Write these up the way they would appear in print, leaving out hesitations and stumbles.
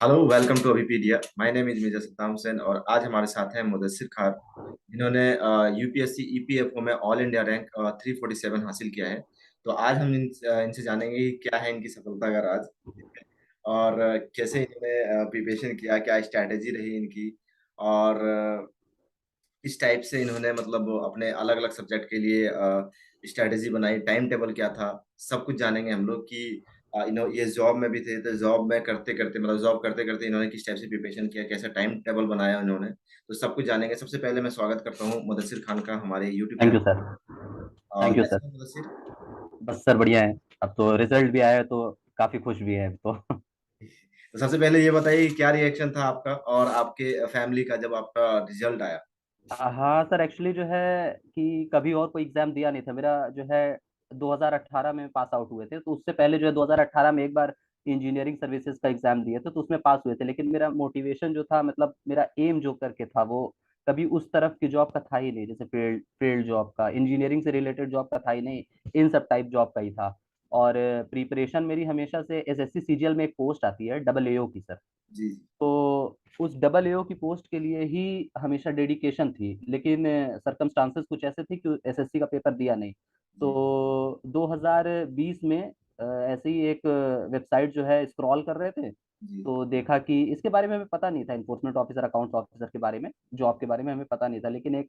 Hello, welcome to Abhipedia. My name is Mirza Saddam Hussain और आज हमारे साथ हैं मुदस्सिर खान। इन्होंने यूपीएससी ईपीएफओ में ऑल इंडिया रैंक 347 हासिल किया है। तो आज हम इनसे जानेंगे कि क्या है इनकी सफलता का राज और कैसे इन्होंने प्रिपरेशन किया, क्या स्ट्रैटेजी रही इनकी और किस टाइप से इन्होंने मतलब अपने अलग अलग सब्जेक्ट के लिए स्ट्रैटेजी बनाई, टाइम टेबल क्या था। सब कुछ जानेंगे हम लोग कि ये जॉब में भी थे तो जॉब में करते करते मतलब जॉब करते करते इन्होंने किस टाइप से प्रिपरेशन किया, कैसा टाइम टेबल बनाया इन्होंने। तो सब कुछ जानेंगे। सबसे पहले मैं स्वागत करता हूँ मुदस्सिर खान का हमारे YouTube thank channel. You sir. Thank you sir. कैसे हैं मुदस्सिर? बस सर बढ़िया है। अब तो रिजल्ट भी आया है तो काफी खुश भी है अब तो। तो सबसे पहले ये बताइए क्या रिएक्शन था आपका और आपके फैमिली का जब आपका रिजल्ट आया। हाँ सर, एक्चुअली जो है कि कभी और कोई एग्जाम दिया नहीं था मेरा। जो है 2018 में पास आउट हुए थे, तो उससे पहले जो है 2018 में एक बार इंजीनियरिंग सर्विसेज का एग्जाम दिए थे, तो उसमें पास हुए थे। लेकिन मेरा मोटिवेशन जो था, मतलब मेरा एम जो करके था, वो कभी उस तरफ की जॉब का था ही नहीं। जैसे फील्ड फील्ड जॉब का, इंजीनियरिंग से रिलेटेड जॉब का था ही नहीं। इन सब टाइप जॉब का ही था। और प्रिपरेशन मेरी हमेशा से एसएससी सीजीएल में एक पोस्ट आती है डबल एओ की सर। जी तो उस डबल एओ की पोस्ट के लिए ही हमेशा डेडिकेशन थी। लेकिन सरकमस्टांसेस कुछ ऐसे थे कि एसएससी का पेपर दिया नहीं। जी तो 2020 में ऐसे ही एक वेबसाइट जो है स्क्रॉल कर रहे थे, जी तो देखा कि इसके बारे में हमें पता नहीं था, इन्फोर्समेंट ऑफिसर अकाउंट्स ऑफिसर के बारे में, जॉब के बारे में हमें पता नहीं था। लेकिन एक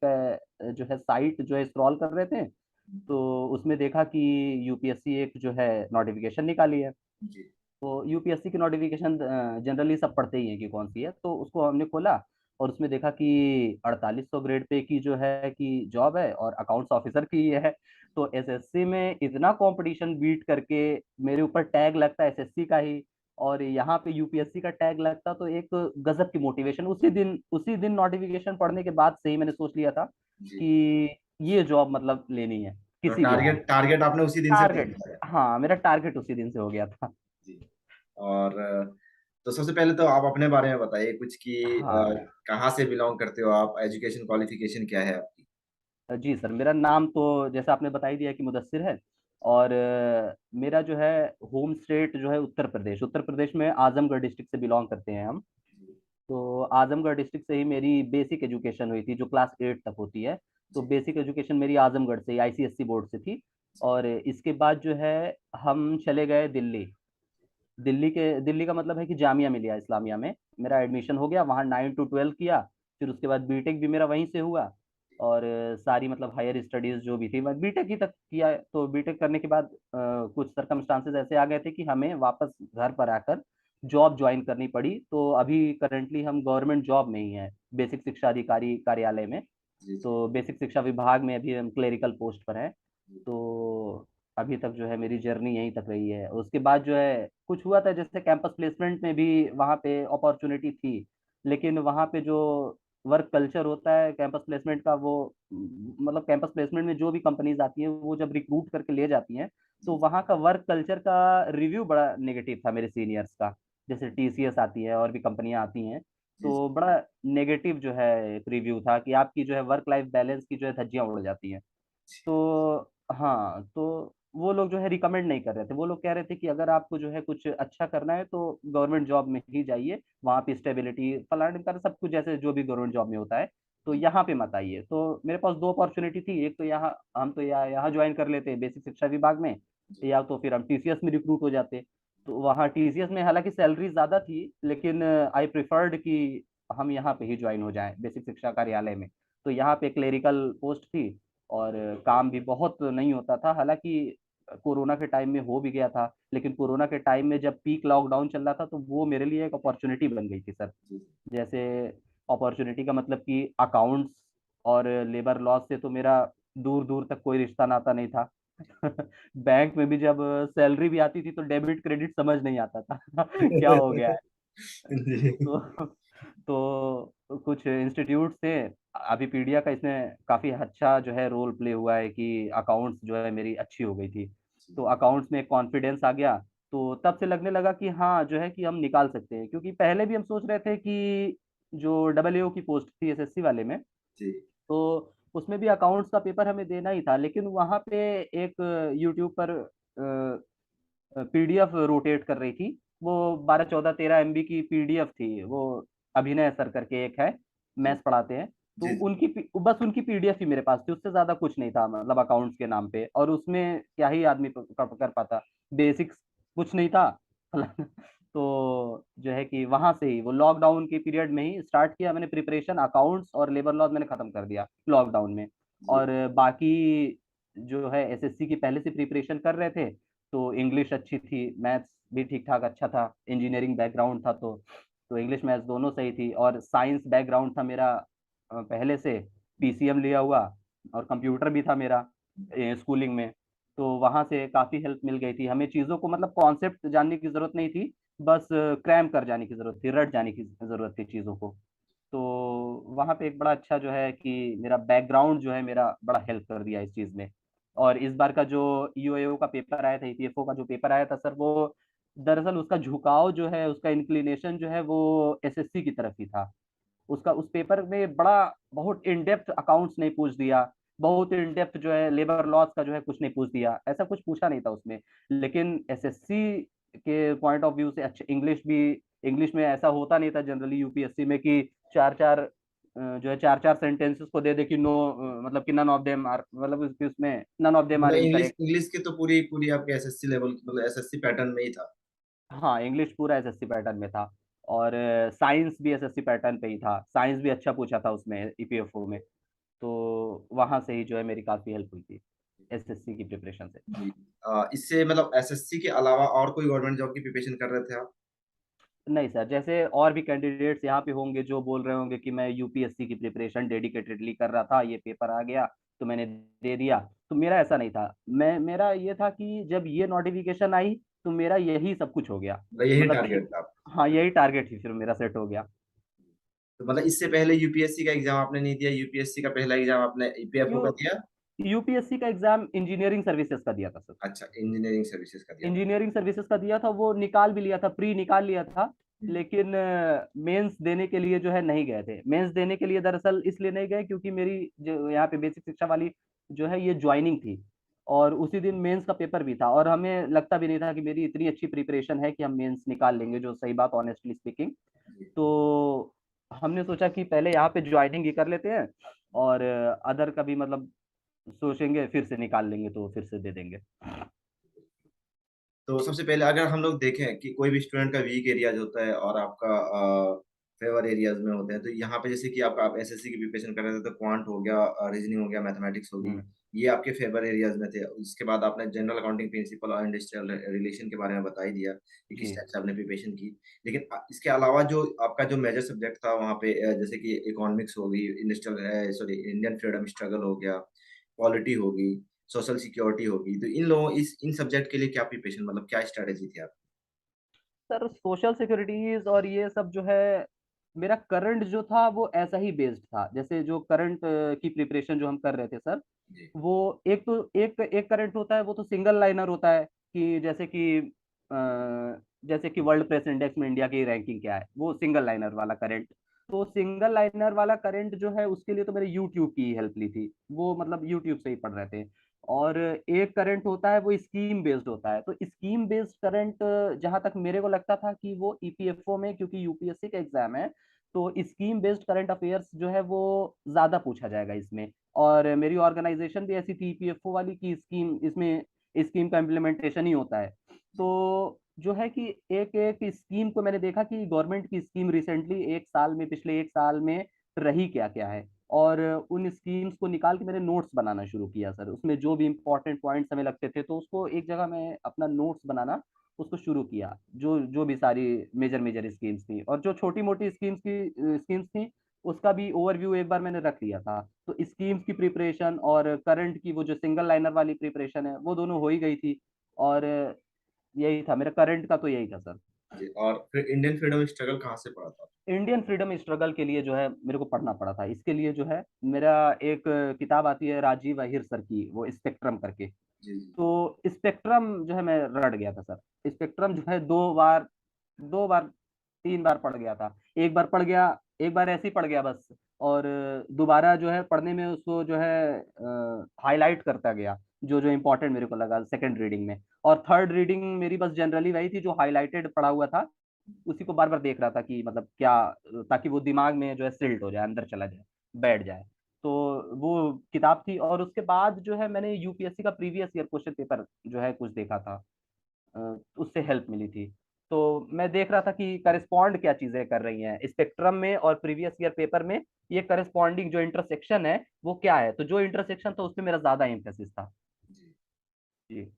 जो है साइट जो है स्क्रॉल कर रहे थे, तो उसमें देखा कि यूपीएससी एक जो है नोटिफिकेशन निकाली है। जी तो यूपीएससी की नोटिफिकेशन जनरली सब पढ़ते ही हैं कि कौन सी है, तो उसको हमने खोला और उसमें देखा कि 4800 ग्रेड पे की जो है कि जॉब है और अकाउंट्स ऑफिसर की ये है। तो एसएससी में इतना कंपटीशन बीट करके मेरे ऊपर टैग लगता है एसएससी का ही, और यहाँ पे यूपीएससी का टैग लगता, तो एक गजब की मोटिवेशन। उसी दिन नोटिफिकेशन पढ़ने के बाद से ही मैंने सोच लिया था जी। कि ये जॉब मतलब लेनी है तो किसी भी हाल टारगेट में। टारगेट आपने उसी दिन से ले टारगेट, लिया है। हाँ मेरा टारगेट उसी दिन से हो गया था। जी। और तो सबसे पहले तो आप अपने बारे में बताइए कुछ कि हाँ कहाँ से बिलोंग करते हो आप, एजुकेशन क्वालिफिकेशन क्या है आपकी। जी सर, मेरा नाम तो जैसा आपने बता ही दिया कि मुदस्सिर है। और मेरा जो है होम स्टेट जो है उत्तर प्रदेश। उत्तर प्रदेश में आजमगढ़ डिस्ट्रिक्ट से बिलोंग करते हैं हम। जी तो आजमगढ़ डिस्ट्रिक्ट से ही मेरी बेसिक एजुकेशन हुई थी, जो क्लास 8 तक होती है। तो जी बेसिक एजुकेशन मेरी आजमगढ़ से, आईसीएससी बोर्ड से थी। जी और इसके बाद जो है हम चले गए दिल्ली। दिल्ली का मतलब है कि जामिया मिलिया इस्लामिया में मेरा एडमिशन हो गया। वहाँ 9 to 12 किया। फिर उसके बाद बीटेक भी मेरा वहीं से हुआ। और सारी मतलब हायर स्टडीज जो भी थी मैं बीटेक ही तक किया। तो बीटेक करने के बाद कुछ सरकमस्टांसेस ऐसे आ गए थे कि हमें वापस घर पर आकर जॉब ज्वाइन करनी पड़ी। तो अभी करंटली हम गवर्नमेंट जॉब में ही हैं, बेसिक शिक्षा अधिकारी कार्यालय में। जी जी तो बेसिक शिक्षा विभाग में अभी हम क्लेरिकल पोस्ट पर हैं। जी तो अभी तक जो है मेरी जर्नी यहीं तक रही है। उसके बाद जो है कुछ हुआ था, जैसे कैंपस प्लेसमेंट में भी वहाँ पे अपॉर्चुनिटी थी। लेकिन वहाँ पे जो वर्क कल्चर होता है कैंपस प्लेसमेंट का, वो मतलब कैंपस प्लेसमेंट में जो भी कंपनीज आती हैं वो जब रिक्रूट करके ले जाती हैं, तो जी वहाँ का वर्क कल्चर का रिव्यू बड़ा नेगेटिव था मेरे सीनियर्स का। जैसे टीसीएस आती है और भी कंपनियां आती हैं, जी तो बड़ा नेगेटिव जो है एक रिव्यू था कि आपकी जो है वर्क लाइफ बैलेंस की जो है धज्जियां उड़ जाती हैं। तो हाँ, तो वो लोग जो है रिकमेंड नहीं कर रहे थे। वो लोग कह रहे थे कि अगर आपको जो है कुछ अच्छा करना है तो गवर्नमेंट जॉब में ही जाइए, वहाँ पे स्टेबिलिटी फलाना ढिमकाना सब कुछ जैसे जो भी गवर्नमेंट जॉब में होता है, तो जी यहाँ पे मत आइए। तो मेरे पास दो अपॉर्चुनिटी थी। एक तो यहाँ हम तो यहाँ ज्वाइन कर लेते बेसिक शिक्षा विभाग में, जी या तो फिर हम टीसीएस में रिक्रूट हो जाते। तो वहाँ टीसीएस में हालांकि सैलरी ज़्यादा थी, लेकिन आई प्रिफर्ड कि हम यहाँ पे ही ज्वाइन हो जाएं बेसिक शिक्षा कार्यालय में। तो यहाँ पे क्लेरिकल पोस्ट थी और काम भी बहुत नहीं होता था। हालांकि कोरोना के टाइम में हो भी गया था, लेकिन कोरोना के टाइम में जब पीक लॉकडाउन चल रहा था, तो वो मेरे लिए एक अपॉर्चुनिटी बन गई थी सर। जी जैसे अपॉर्चुनिटी का मतलब कि अकाउंट्स और लेबर लॉ से तो मेरा दूर दूर तक कोई रिश्ता नाता नहीं था। बैंक में भी जब सैलरी भी आती थी तो डेबिट क्रेडिट समझ नहीं आता था क्या हो गया है। जी तो तो कुछ इंस्टीट्यूट से अभिपीडिया का इसने काफी अच्छा जो है रोल प्ले हुआ है कि अकाउंट्स जो है मेरी अच्छी हो गई थी। तो अकाउंट्स में कॉन्फिडेंस आ गया। तो तब से लगने लगा कि हाँ जो है कि हम निकाल सकते हैं, क्योंकि पहले भी हम सोच रहे थे कि जो डबल एओ की पोस्ट थी एसएससी वाले में, जी तो उसमें भी अकाउंट्स का पेपर हमें देना ही था। लेकिन वहाँ पे एक यूट्यूब पर पीडीएफ रोटेट कर रही थी वो 12 14 13 एमबी की पीडीएफ थी। वो अभिनय सर करके एक है, जी मैथ्स पढ़ाते हैं। तो जी जी। बस उनकी पीडीएफ ही मेरे पास थी, उससे ज्यादा कुछ नहीं था, मतलब अकाउंट्स के नाम पे। और उसमें क्या ही आदमी कर पाता, बेसिक्स कुछ नहीं था। तो जो है कि वहां से ही वो लॉकडाउन के पीरियड में ही स्टार्ट किया मैंने प्रिपरेशन। अकाउंट्स और लेबर लॉज मैंने खत्म कर दिया लॉकडाउन में। जी और बाकी जो है एसएससी की पहले से प्रिपरेशन कर रहे थे, तो इंग्लिश अच्छी थी, मैथ्स भी ठीक ठाक अच्छा था, इंजीनियरिंग बैकग्राउंड था, तो इंग्लिश मैथ्स दोनों सही थी। और साइंस बैकग्राउंड था मेरा पहले से, पीसीएम लिया हुआ, और कंप्यूटर भी था मेरा स्कूलिंग में। तो वहां से काफी हेल्प मिल गई थी हमें चीजों को, मतलब कॉन्सेप्ट जानने की जरूरत नहीं थी, बस क्रैम कर जाने की जरूरत थी, रट जाने की जरूरत थी चीजों को। तो वहां पे एक बड़ा अच्छा जो है कि मेरा बैकग्राउंड जो है मेरा बड़ा हेल्प कर दिया इस चीज में। और इस बार का जो ईओएओ का पेपर आया था, ईपीएफओ का जो पेपर आया था सर, वो दरअसल उसका झुकाव जो है, उसका इंक्लिनेशन जो है वो एसएससी की तरफ ही था। उसका उस पेपर में बड़ा बहुत इन डेप्थ अकाउंट्स नहीं पूछ दिया, बहुत इन डेप्थ जो है लेबर लॉज का जो है कुछ नहीं पूछ दिया, ऐसा कुछ पूछा नहीं था उसमें। लेकिन एसएससी के पॉइंट ऑफ व्यू से अच्छा इंग्लिश भी, इंग्लिश में ऐसा होता नहीं था जनरली यूपीएससी में कि चार चार जो है चार चार सेंटेंसेस को दे दे कि नो, मतलब कि नन ऑफ देम आर, मतलब उसमें नन ऑफ देम आर मतलब इंग्लिश इनकरेक्ट। इंग्लिश की तो पूरी पूरी आपके एसएससी लेवल, मतलब एसएससी पैटर्न में ही था। हाँ, इंग्लिश पूरा एसएससी पैटर्न में था। और साइंस भी एसएससी पैटर्न पे ही था, साइंस भी अच्छा पूछा था उसमें ईपीएफओ में। तो वहां से ही जो है मेरी काफी हेल्प हुई थी एसएससी की प्रिपरेशन से। जी। इससे मतलब एसएससी के अलावा और कोई गवर्नमेंट जॉब की प्रिपरेशन कर रहे थे आप? नहीं सर, जैसे और भी कैंडिडेट्स यहाँ पे होंगे जो बोल रहे होंगे कि मैं यूपीएससी की प्रिपरेशन डेडिकेटेडली कर रहा था, ये पेपर आ गया तो मैंने दे दिया। तो मेरा ऐसा नहीं था, मेरा ये था कि जब ये नोटिफिकेशन आई तो मेरा यही सब कुछ हो गया। मतलब यही मतलब कि टारगेट था आपका? हाँ, यही टारगेट ही फिर मेरा सेट हो गया। तो मतलब इससे पहले यूपीएससी का एग्जाम आपने नहीं दिया, यूपीएससी का पहला एग्जाम आपने ईपीएफओ यू का दिया? यूपीएससी का एग्जाम इंजीनियरिंग सर्विसेज का दिया था सर। अच्छा, इंजीनियरिंग सर्विसेज का दिया था। इंजीनियरिंग सर्विसेज का दिया था, वो निकाल भी लिया था, प्री निकाल लिया था। हम्म। लेकिन मेंस देने के लिए जो है नहीं गए थे। मेंस देने के लिए दरअसल इसलिए नहीं गए क्योंकि मेरी जो यहाँ पे बेसिक शिक्षा वाली जो है ये ज्वाइनिंग थी, और उसी दिन मेंस का पेपर भी था, और हमें लगता भी नहीं था कि मेरी इतनी अच्छी प्रिपरेशन है कि हम मेंस निकाल लेंगे, जो सही बात ऑनेस्टली स्पीकिंग। जी। तो हमने सोचा कि पहले यहाँ पे ज्वाइनिंग ही कर लेते हैं, और अदर का भी मतलब सोचेंगे, फिर से निकाल लेंगे तो फिर से दे देंगे। तो सबसे पहले अगर हम लोग देखें कि कोई भी स्टूडेंट का वीक एरियाज होता है और आपका फेवर एरियाज में होते हैं, तो यहाँ पे जैसे कि आप एसएससी की प्रिपरेशन कर रहे थे, तो क्वांट हो गया, रीजनिंग हो गया, मैथमेटिक्स होगी, हम्म। ये आपके फेवर एरियाज में थे। उसके बाद आपने जनरल अकाउंटिंग प्रिंसिपल और इंडस्ट्रियल रिलेशन के बारे में बता ही दिया कि किस जी। टाइप से आपने प्रिपरेशन की। लेकिन इसके अलावा जो आपका जो मेजर सब्जेक्ट था वहाँ पे, जैसे कि इकोनॉमिक्स होगी, industrial sorry Indian freedom struggle हो गया, पॉलिटी होगी, सोशल सिक्योरिटी होगी, तो इन लोगों इस इन सब्जेक्ट के लिए क्या प्रिपरेशन, मतलब क्या स्ट्रेटेजी थी आप? सर सोशल सिक्योरिटीज और ये सब जो है, मेरा करंट जो था वो ऐसा ही बेस्ड था, जैसे जो करंट की प्रिपरेशन जो हम कर रहे थे सर, जी वो एक तो एक करंट होता है, वो तो सिंगल लाइनर होता है कि जैसे कि वर्ल्ड प्रेस इंडेक्स में इंडिया की रैंकिंग क्या है, वो सिंगल लाइनर वाला करंट। तो सिंगल लाइनर वाला करंट जो है उसके लिए तो मैंने यूट्यूब की हेल्प ली थी, वो मतलब यूट्यूब से ही पढ़ रहे थे। और एक करंट होता है वो स्कीम बेस्ड होता है, तो स्कीम बेस्ड करंट जहां तक मेरे को लगता था कि वो ईपीएफओ में, क्योंकि यूपीएससी का एग्जाम है, तो स्कीम बेस्ड करंट अफेयर्स जो है वो ज्यादा पूछा जाएगा इसमें। और मेरी ऑर्गेनाइजेशन भी ऐसी थी ईपीएफओ वाली की स्कीम, इसमें स्कीम का इम्प्लीमेंटेशन ही होता है। तो जो है कि एक एक स्कीम को मैंने देखा कि गवर्नमेंट की स्कीम रिसेंटली एक साल में, पिछले एक साल में रही क्या क्या है, और उन स्कीम्स को निकाल के मैंने नोट्स बनाना शुरू किया सर। उसमें जो भी इंपॉर्टेंट पॉइंट्स हमें लगते थे तो उसको एक जगह मैं अपना नोट्स बनाना उसको शुरू किया, जो जो भी सारी मेजर मेजर स्कीम्स थी, और जो छोटी मोटी स्कीम्स थी उसका भी ओवरव्यू एक बार मैंने रख लिया था। तो स्कीम्स की प्रिपरेशन और करंट की वो जो सिंगल लाइनर वाली प्रिपरेशन है वो दोनों हो ही गई थी। और यही था मेरा करंट का, तो यही था सर। जी। और फिर इंडियन फ्रीडम स्ट्रगल कहाँ से पढ़ा था? इंडियन फ्रीडम स्ट्रगल के लिए जो है मेरे को पढ़ना पड़ा था, इसके लिए जो है मेरा एक किताब आती है राजीव अहिर सर की, वो स्पेक्ट्रम करके। जी जी। तो स्पेक्ट्रम जो है मैं रट गया था सर, स्पेक्ट्रम जो है दो बार 3 बार पढ़ गया था। एक बार पढ़ गया, एक बार ऐसे ही पढ़ गया बस, और दोबारा जो है पढ़ने में उसको जो है हाईलाइट करता गया। जो जो इम्पोर्टेंट मेरे को लगा सेकंड रीडिंग में। और थर्ड रीडिंग मेरी बस जनरली वही थी जो हाईलाइटेड पड़ा हुआ था, उसी को बार बार देख रहा था कि मतलब क्या, ताकि वो दिमाग में जो है सिल्ट हो जाए, अंदर चला जाए, बैठ जाए। तो वो किताब थी। और उसके बाद जो है मैंने यूपीएससी का प्रीवियस ईयर क्वेश्चन पेपर जो है कुछ देखा था, उससे हेल्प मिली थी। तो मैं देख रहा था कि करस्पॉन्ड क्या चीजें कर रही हैं स्पेक्ट्रम में और प्रीवियस ईयर पेपर में, ये करस्पॉन्डिंग जो इंटरसेक्शन है वो क्या है। तो जो इंटरसेक्शन था उसमें मेरा ज्यादा एम्फेसिस था जी। जी।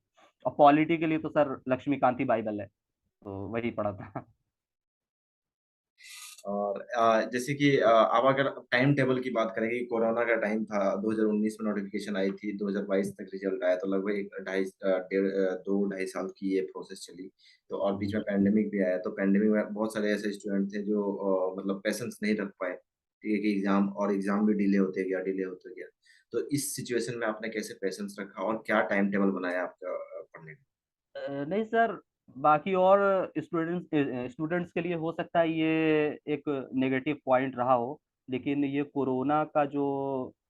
और पॉलिटी के लिए तो सर लक्ष्मीकांती बाइबल है, तो वही पढ़ा था। और जैसे कि अब अगर टाइम टेबल की बात करें कि कोरोना का टाइम था, 2019 में नोटिफिकेशन आई थी, 2022 तक रिजल्ट आया, तो लगभग एक ढाई डेढ़ दो ढाई साल की ये प्रोसेस चली। तो और बीच में पैंडेमिक भी आया, तो पैंडेमिक में बहुत सारे ऐसे स्टूडेंट थे जो मतलब पेशेंस नहीं रख पाए, ठीक है, कि एग्जाम भी डिले होते गया। तो इस सिचुएशन में आपने कैसे पेशेंस रखा और क्या टाइम टेबल बनाया आपका पढ़ने का? नहीं सर, बाकी और स्टूडेंट्स के लिए हो सकता है ये एक नेगेटिव पॉइंट रहा हो, लेकिन ये कोरोना का जो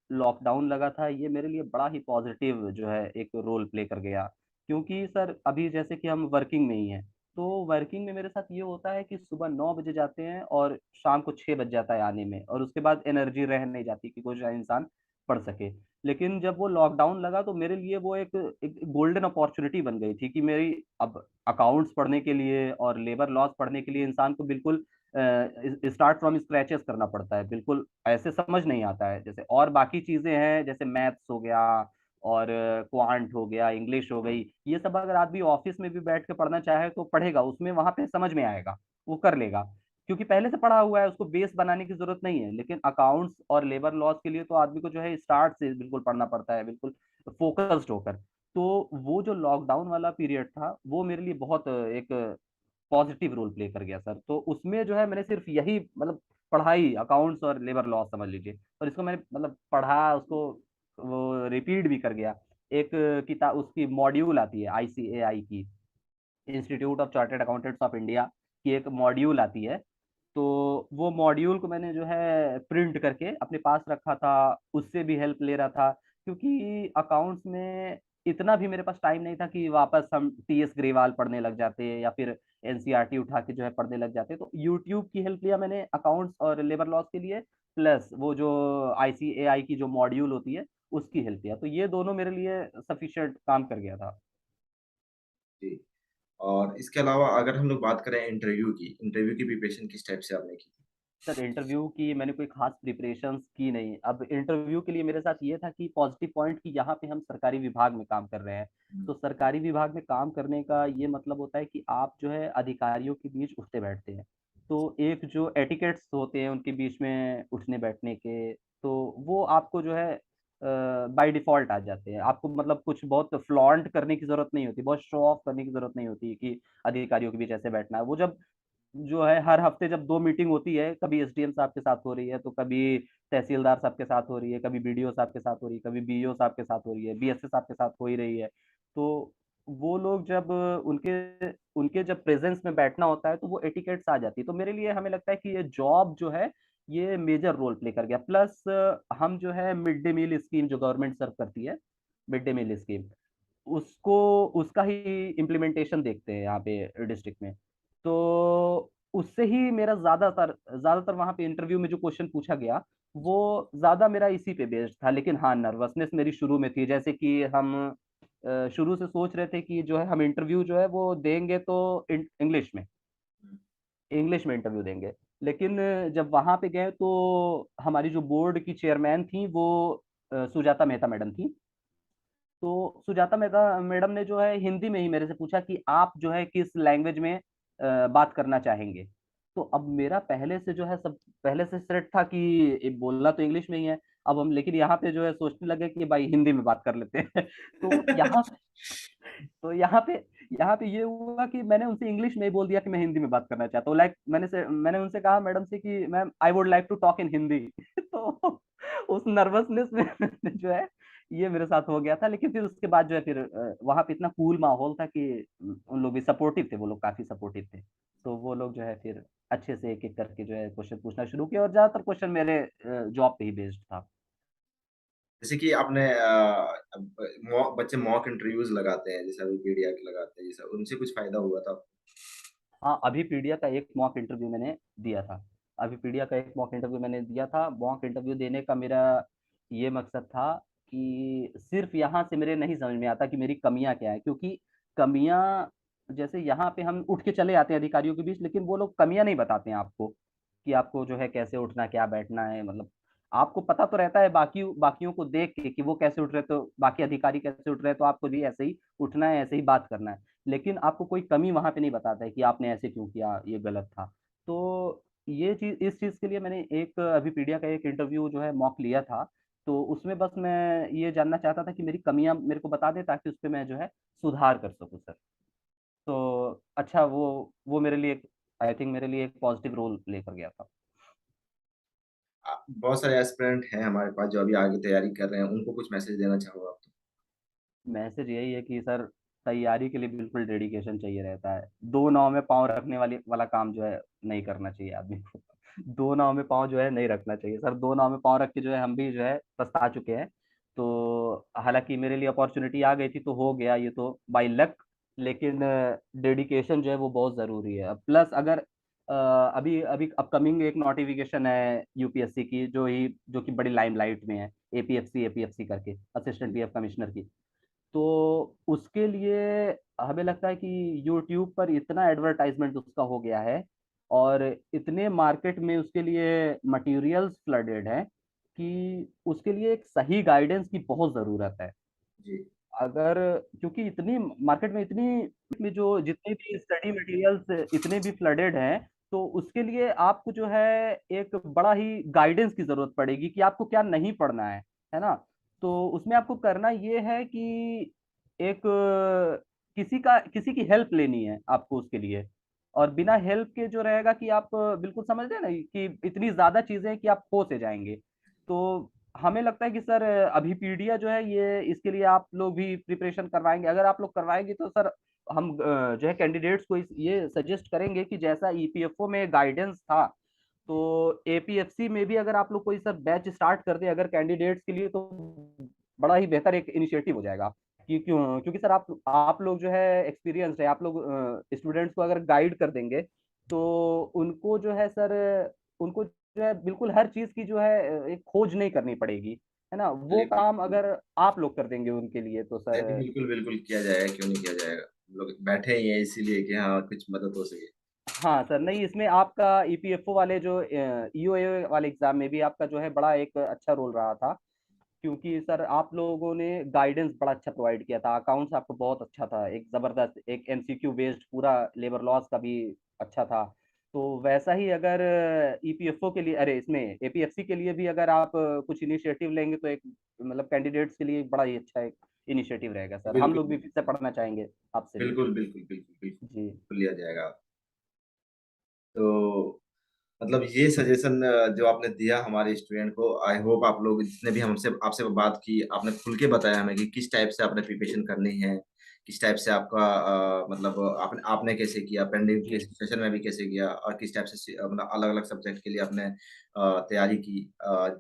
लॉकडाउन लगा था ये मेरे लिए बड़ा ही पॉजिटिव जो है एक रोल प्ले कर गया। क्योंकि सर अभी जैसे कि हम वर्किंग में ही हैं, तो वर्किंग में मेरे साथ ये होता है कि सुबह 9 बजे जाते हैं और शाम को 6 बज जाता है आने में, और उसके बाद एनर्जी रह नहीं जाती कि कोई इंसान पढ़ सके। लेकिन जब वो लॉकडाउन लगा तो मेरे लिए वो एक गोल्डन अपॉर्चुनिटी बन गई थी कि मेरी अब अकाउंट्स पढ़ने के लिए और लेबर लॉस पढ़ने के लिए इंसान को बिल्कुल स्टार्ट फ्रॉम स्क्रैचेस करना पड़ता है, बिल्कुल ऐसे समझ नहीं आता है। जैसे और बाकी चीजें हैं जैसे मैथ्स हो गया और क्वांट हो गया, इंग्लिश हो गई, ये सब अगर आदमी ऑफिस में भी बैठ के पढ़ना चाहे तो पढ़ेगा, उसमें वहां पे समझ में आएगा, वो कर लेगा, क्योंकि पहले से पढ़ा हुआ है, उसको बेस बनाने की जरूरत नहीं है। लेकिन अकाउंट्स और लेबर लॉस के लिए तो आदमी को जो है स्टार्ट से बिल्कुल पढ़ना पड़ता है, बिल्कुल फोकस्ड होकर। तो वो जो लॉकडाउन वाला पीरियड था वो मेरे लिए बहुत एक पॉजिटिव रोल प्ले कर गया सर। तो उसमें जो है मैंने सिर्फ यही मतलब पढ़ाई, अकाउंट्स और लेबर लॉस समझ लीजिए, और इसको मैंने मतलब पढ़ा, उसको वो रिपीट भी कर गया। एक किताब उसकी मॉड्यूल आती है आईसीएआई की, institute of chartered accountants of India की एक मॉड्यूल आती है। तो वो मॉड्यूल को मैंने जो है प्रिंट करके अपने पास रखा था, उससे भी हेल्प ले रहा था। क्योंकि अकाउंट्स में इतना भी मेरे पास टाइम नहीं था कि वापस हम टीएस ग्रेवाल पढ़ने लग जाते या फिर एनसीईआरटी उठा के जो है पढ़ने लग जाते। तो यूट्यूब की हेल्प लिया मैंने अकाउंट्स और लेबर लॉस के लिए, प्लस वो जो आईसीएआई की जो मॉड्यूल होती है उसकी हेल्प लिया। तो ये दोनों मेरे लिए सफिशिएंट काम कर गया था। जी। और इसके अलावा अगर हम लोग बात करें इंटरव्यू की प्रिपरेशन किस टाइप से आपने की थी? सर इंटरव्यू की मैंने कोई खास प्रिपरेशंस की नहीं। अब इंटरव्यू के लिए मेरे साथ ये था कि पॉजिटिव पॉइंट कि यहाँ पे हम सरकारी विभाग में काम कर रहे हैं। तो सरकारी विभाग में काम करने का ये मतलब होता है कि आप जो है अधिकारियों के बीच उठते बैठते हैं। तो एक जो एटिकेट्स होते हैं उनके बीच में उठने बैठने के, तो वो आपको जो है बाय डिफॉल्ट आ जाते हैं। आपको मतलब कुछ बहुत फ्लॉन्ट करने की जरूरत नहीं होती, बहुत शो ऑफ करने की जरूरत नहीं होती कि अधिकारियों के बीच ऐसे बैठना है। वो जब जो है हर हफ्ते जब 2 मीटिंग होती है, कभी एसडीएम साहब के साथ हो रही है, तो कभी तहसीलदार साहब के साथ हो रही है, कभी बीडीओ साहब के साथ हो रही है, कभी बीईओ साहब के साथ हो रही है, बीएसए साहब के साथ हो ही रही है। तो वो लोग जब उनके उनके जब प्रेजेंस में बैठना होता है तो वो एटिकेट्स आ जाती है। तो मेरे लिए हमें लगता है कि ये जॉब जो है ये मेजर रोल प्ले कर गया। प्लस हम जो है मिड डे मील स्कीम जो गवर्नमेंट सर्व करती है, मिड डे मील स्कीम, उसको उसका ही इम्प्लीमेंटेशन देखते हैं यहाँ पे डिस्ट्रिक्ट में। तो उससे ही मेरा ज्यादातर ज्यादातर वहां पे इंटरव्यू में जो क्वेश्चन पूछा गया वो ज्यादा मेरा इसी पे बेस्ड था। लेकिन हाँ, नर्वसनेस मेरी शुरू में थी। जैसे कि हम शुरू से सोच रहे थे कि जो है हम इंटरव्यू जो है वो देंगे तो इंग्लिश में, इंग्लिश में इंटरव्यू देंगे। लेकिन जब वहां पे गए तो हमारी जो बोर्ड की चेयरमैन थी वो सुजाता मेहता मैडम थी। तो सुजाता मेहता मैडम ने जो है हिंदी में ही मेरे से पूछा कि आप जो है किस लैंग्वेज में बात करना चाहेंगे। तो अब मेरा पहले से जो है सब पहले से सेट था कि ये बोलना तो इंग्लिश में ही है। अब हम लेकिन यहाँ पे जो है सोचने लगे कि भाई हिंदी में बात कर लेते हैं। तो यहाँ पे ये हुआ कि मैंने उनसे इंग्लिश में ही बोल दिया कि मैं हिंदी में बात करना चाहता हूँ। लाइक मैंने उनसे कहा मैडम से कि ma'am I would like to talk in Hindi. तो उस नर्वसनेस में जो है ये मेरे साथ हो गया था। लेकिन फिर उसके बाद जो है फिर वहां पे इतना कूल माहौल था कि उन लोग भी सपोर्टिव थे, वो लोग काफी सपोर्टिव थे। तो वो लोग जो है फिर अच्छे से एक एक करके जो है क्वेश्चन पूछना शुरू किया, और ज्यादातर क्वेश्चन मेरे जॉब पे ही बेस्ड था। जैसे कि आपने बच्चे मॉक इंटरव्यूज लगाते हैं, जैसे विकिपीडिया के लगाते हैं, जैसा उनसे कुछ फायदा हुआ था? हाँ, अभी पीडिया का एक मॉक इंटरव्यू मैंने दिया था। अभी पीडिया का एक मॉक इंटरव्यू मैंने दिया था। मॉक इंटरव्यू देने का मेरा ये मकसद था कि सिर्फ़ यहाँ से मेरे नहीं समझ में आता कि मेरी कमियाँ क्या हैं, क्योंकि कमियाँ जैसे यहाँ पे हम उठ के चले आते हैं अधिकारियों के बीच, लेकिन वो लोग कमियाँ नहीं बताते हैं आपको, कि आपको जो है कैसे उठना, क्या बैठना है, मतलब आपको पता तो रहता है बाकियों को देख के कि वो कैसे उठ रहे हैं, तो बाकी अधिकारी कैसे उठ रहे हैं, तो आपको भी ऐसे ही उठना है, ऐसे ही बात करना है। लेकिन आपको कोई कमी वहाँ पे नहीं बताता है कि आपने ऐसे क्यों किया, ये गलत था। तो ये चीज़ इस चीज़ के लिए मैंने एक अभी पीडिया का एक इंटरव्यू जो है मॉक लिया था, तो उसमें बस मैं ये जानना चाहता था कि मेरी कमियाँ मेरे को बता दें, ताकि उसपे मैं जो है सुधार कर सकूँ सर। तो अच्छा, वो मेरे लिए आई थिंक मेरे लिए एक पॉज़िटिव रोल लेकर गया था। बहुत सारे एस्पिरेंट हैं हमारे पास जो अभी आगे तैयारी कर रहे हैं, उनको कुछ मैसेज देना चाहो आप तो? मैसेज यही है कि सर, तैयारी के लिए बिल्कुल डेडिकेशन चाहिए रहता है। 2 नाव में पाँव रखने वाला काम जो है नहीं करना चाहिए आदमी को। 2 नाव में पाँव जो है नहीं रखना चाहिए। सर 2 नाव में पाँव रख के जो है हम भी जो है पछता चुके हैं। तो हालाँकि मेरे लिए अपॉर्च्युनिटी आ गई थी तो हो गया ये तो बाय लक, लेकिन डेडिकेशन जो है वो बहुत ज़रूरी है। प्लस अगर अभी अभी अपकमिंग एक नोटिफ़िकेशन है यूपीएससी की, जो कि बड़ी लाइमलाइट में है, एपीएफसी करके, असिस्टेंट पीएफ कमिश्नर की। तो उसके लिए हमें लगता है कि यूट्यूब पर इतना एडवर्टाइज़मेंट उसका हो गया है, और इतने मार्केट में उसके लिए मटेरियल्स फ्लडेड हैं, कि उसके लिए एक सही गाइडेंस की बहुत ज़रूरत है। जी, अगर क्योंकि इतनी मार्केट में इतनी में जो जितने भी स्टडी मटेरियल्स इतने भी फ्लडेड हैं, तो उसके लिए आपको जो है एक बड़ा ही गाइडेंस की ज़रूरत पड़ेगी कि आपको क्या नहीं पढ़ना है ना? तो उसमें आपको करना ये है कि एक किसी की हेल्प लेनी है आपको उसके लिए, और बिना हेल्प के जो रहेगा कि आप बिल्कुल समझ रहे हैं ना कि इतनी ज़्यादा चीज़ें हैं कि आप खो से जाएँगे। तो हमें लगता है कि सर अभी पीडिया जो है ये इसके लिए आप लोग भी प्रिपरेशन करवाएँगे। अगर आप लोग करवाएँगे तो सर हम जो है कैंडिडेट्स को इस ये सजेस्ट करेंगे कि जैसा ईपीएफओ में गाइडेंस था, तो एपीएफसी में भी अगर आप लोग कोई सर बैच स्टार्ट कर दें अगर कैंडिडेट्स के लिए, तो बड़ा ही बेहतर एक इनिशिएटिव हो जाएगा। क्योंकि सर आप लोग जो है एक्सपीरियंस्ड है, आप लोग स्टूडेंट्स को अगर गाइड कर देंगे, तो उनको जो है सर उनको जो है बिल्कुल हर चीज़ की जो है एक खोज नहीं करनी पड़ेगी, है ना? वो चलिए काम अगर आप लोग कर देंगे उनके लिए तो नहीं, नहीं, सर। बिल्कुल, बिल्कुल किया जाएगा, क्यों नहीं किया जाएगा। हम लोग बैठे ही हैं इसीलिए कि हाँ, कुछ मदद हो सके। हाँ सर, नहीं इसमें आपका ईपीएफओ वाले जो ईओए वाले एग्ज़ाम में भी आपका जो है बड़ा एक अच्छा रोल रहा था। क्योंकि सर आप लोगों ने गाइडेंस बड़ा अच्छा प्रोवाइड किया था, अकाउंट्स आपका बहुत अच्छा था, एक ज़बरदस्त एक एमसीक्यू बेस्ड पूरा लेबर लॉज़ का भी अच्छा था। तो वैसा ही अगर ईपीएफओ के लिए अरे इसमें एपीएफसी के लिए भी अगर आप कुछ इनिशिएटिव लेंगे, तो एक मतलब कैंडिडेट्स के लिए बड़ा ही अच्छा एक इनिशिएटिव रहेगा सर। हम बिल्कुल, लोग भी फिर से पढ़ना चाहेंगे आपसे भी। बिल्कुल, बिल्कुल, बिल्कुल, जी। बिल्कुल लिया जाएगा। तो मतलब ये सजेशन जो आपने दिया हमारे स्टूडेंट को, आई होप आप लोग जितने भी हमसे आपसे बात की, आपने खुल के बताया हमें कि किस टाइप से आपने प्रिपरेशन करनी है, किस टाइप से आपका मतलब आपने आपने कैसे किया, पेंडिंग के जी। सिचुएशन में भी कैसे किया और किस टाइप से मतलब अलग-अलग सब्जेक्ट के लिए आपने तैयारी की।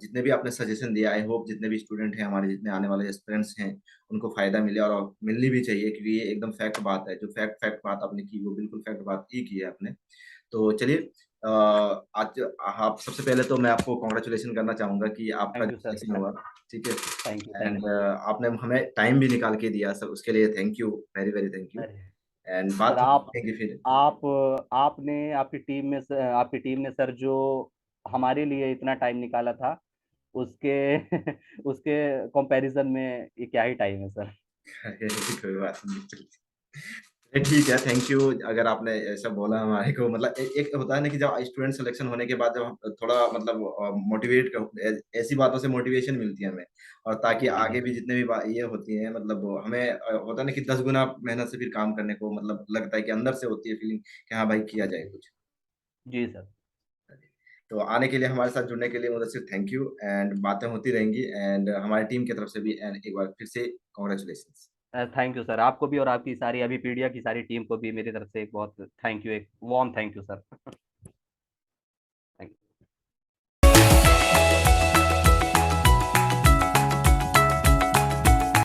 जितने भी आपने सजेशन दिया, आई होप जितने भी स्टूडेंट हैं हमारे, जितने आने वाले एस्पिरेंट्स हैं, उनको फ़ायदा मिले और मिलनी भी चाहिए, क्योंकि ये एकदम फैक्ट बात है। जो फैक्ट फैक्ट बात आपने की, वो बिल्कुल फैक्ट बात ही की है आपने। तो चलिए आज आप सबसे पहले तो मैं आपको कांग्रेचुलेशन करना चाहूँगा कि आपका थैंक जो यू सर। सिलेक्शन हुआ, ठीक है? Thank you, and thank you. आपने हमें टाइम भी निकाल के दिया सर, उसके लिए thank you, very, very thank you. अरे! एंड सर बात आप करेंगे फिर। आप आपने आपकी टीम ने सर जो हमारे लिए इतना टाइम निकाला था, उसके उसके कंपैरिज़न में ये क्या ही टाइम है सर। ऐसी कोई बात नहीं, चलिए। चलिए ठीक है, थैंक यू। अगर आपने ऐसा बोला हमारे को, मतलब एक होता है ना कि जब स्टूडेंट सिलेक्शन होने के बाद जब हम थोड़ा मतलब मोटिवेट ऐसी बातों से मोटिवेशन मिलती है हमें, और ताकि जी, आगे भी जितने भी ये होती हैं, मतलब हमें होता है ना कि 10 गुना मेहनत से फिर काम करने को मतलब लगता है कि अंदर से होती है फीलिंग कि हाँ भाई किया जाए कुछ। जी सर। तो आने के लिए, हमारे साथ जुड़ने के लिए मुदस्सिर थैंक यू, एंड बातें होती रहेंगी, एंड हमारी टीम की तरफ से भी एंड एक बार फिर से कांग्रेचुलेशंस। Thank you sir. आपको भी और आपकी सारी अभी पीडिया की सारी टीम को भी मेरी तरफ से एक बहुत थैंक यू, एक वार्म थैंक यू सर।